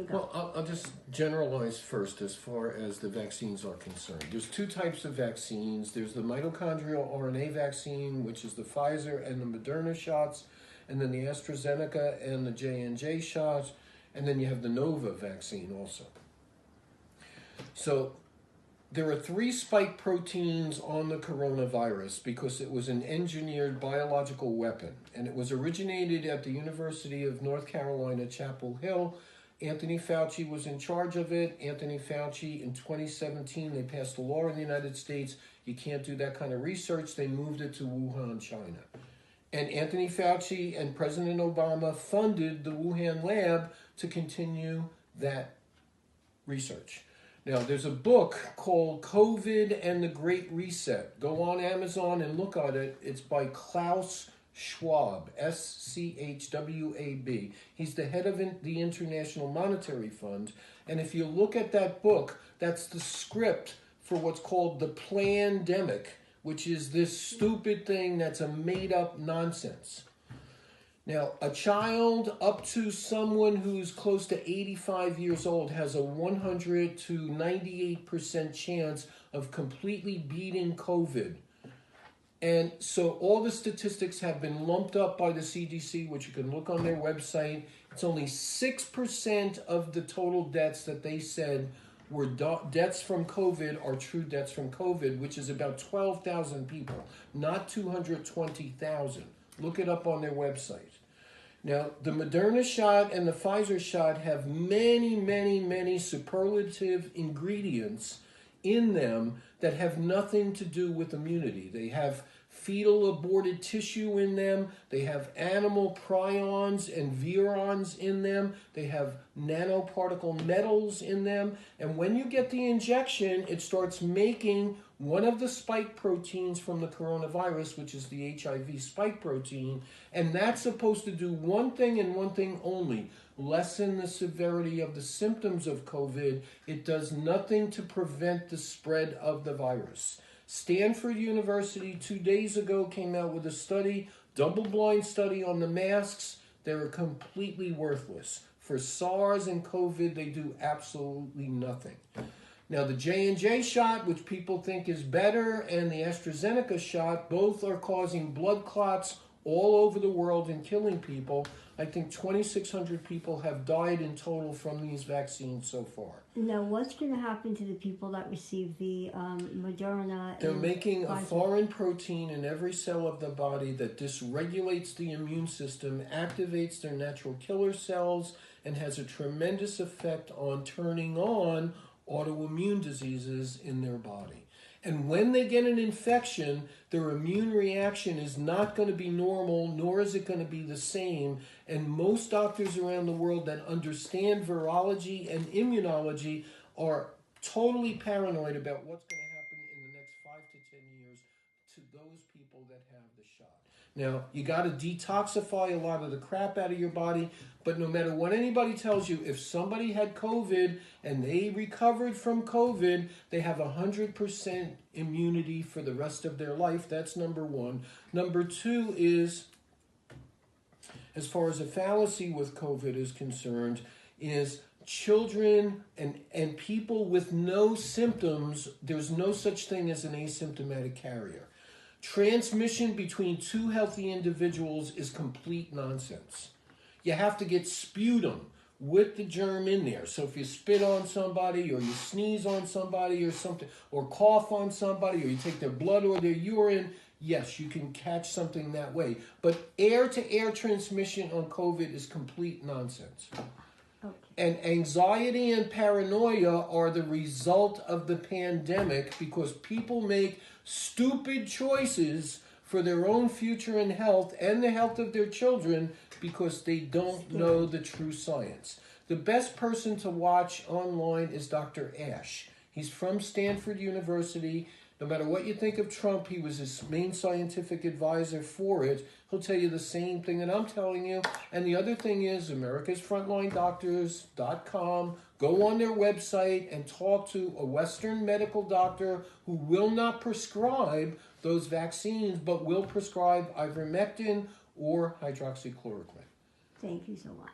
go. Well, I'll just generalize first as far as the vaccines are concerned. There's two types of vaccines. There's the mitochondrial RNA vaccine, which is the Pfizer and the Moderna shots, and then the AstraZeneca and the J&J shots, and then you have the Nova vaccine also. So there are 3 spike proteins on the coronavirus because it was an engineered biological weapon, and it was originated at the University of North Carolina, Chapel Hill. Anthony Fauci was in charge of it. Anthony Fauci, in 2017, they passed a law in the United States. You can't do that kind of research. They moved it to Wuhan, China. And Anthony Fauci and President Obama funded the Wuhan lab to continue that research. Now, there's a book called COVID and the Great Reset. Go on Amazon and look at it. It's by Klaus Schwab, Schwab. He's the head of the International Monetary Fund. And if you look at that book, that's the script for what's called the plandemic, which is this stupid thing that's a made-up nonsense. Now, a child up to someone who's close to 85 years old has a 100 to 98% chance of completely beating COVID. And so all the statistics have been lumped up by the CDC, which you can look on their website. It's only 6% of the total deaths that they said were deaths from COVID are true deaths from COVID, which is about 12,000 people, not 220,000. Look it up on their website. Now, the Moderna shot and the Pfizer shot have many, many, many superlative ingredients in them that have nothing to do with immunity. They have fetal aborted tissue in them. They have animal prions and virions in them. They have nanoparticle metals in them. And when you get the injection, it starts making one of the spike proteins from the coronavirus, which is the HIV spike protein. And that's supposed to do one thing and one thing only: lessen the severity of the symptoms of COVID. It does nothing to prevent the spread of the virus. Stanford University 2 days ago came out with a study, double-blind study on the masks. They were completely worthless. For SARS and COVID, they do absolutely nothing. Now, the J&J shot, which people think is better, and the AstraZeneca shot, both are causing blood clots all over the world and killing people. I think 2,600 people have died in total from these vaccines so far. Now, what's going to happen to the people that receive the Moderna? They're making a foreign protein in every cell of the body that dysregulates the immune system, activates their natural killer cells, and has a tremendous effect on turning on autoimmune diseases in their body. And when they get an infection, their immune reaction is not going to be normal, nor is it going to be the same. And most doctors around the world that understand virology and immunology are totally paranoid about what's going to happen in the next 5 to 10 years to those people that have the shot. Now, you got to detoxify a lot of the crap out of your body, but no matter what anybody tells you, if somebody had COVID and they recovered from COVID, they have 100% immunity for the rest of their life. That's number one. Number two is, as far as a fallacy with COVID is concerned, is children and people with no symptoms, there's no such thing as an asymptomatic carrier. Transmission between two healthy individuals is complete nonsense. You have to get sputum with the germ in there. So if you spit on somebody or you sneeze on somebody or something, or cough on somebody, or you take their blood or their urine, yes, you can catch something that way. But air-to-air transmission on COVID is complete nonsense. Okay. And anxiety and paranoia are the result of the pandemic because people make stupid choices for their own future and health and the health of their children because they don't know the true science. The best person to watch online is Dr. Ash. He's from Stanford University. No matter what you think of Trump, he was his main scientific advisor for it. He'll tell you the same thing that I'm telling you. And the other thing is AmericasFrontlineDoctors.com. Go on their website and talk to a Western medical doctor who will not prescribe those vaccines, but will prescribe ivermectin or hydroxychloroquine. Thank you so much.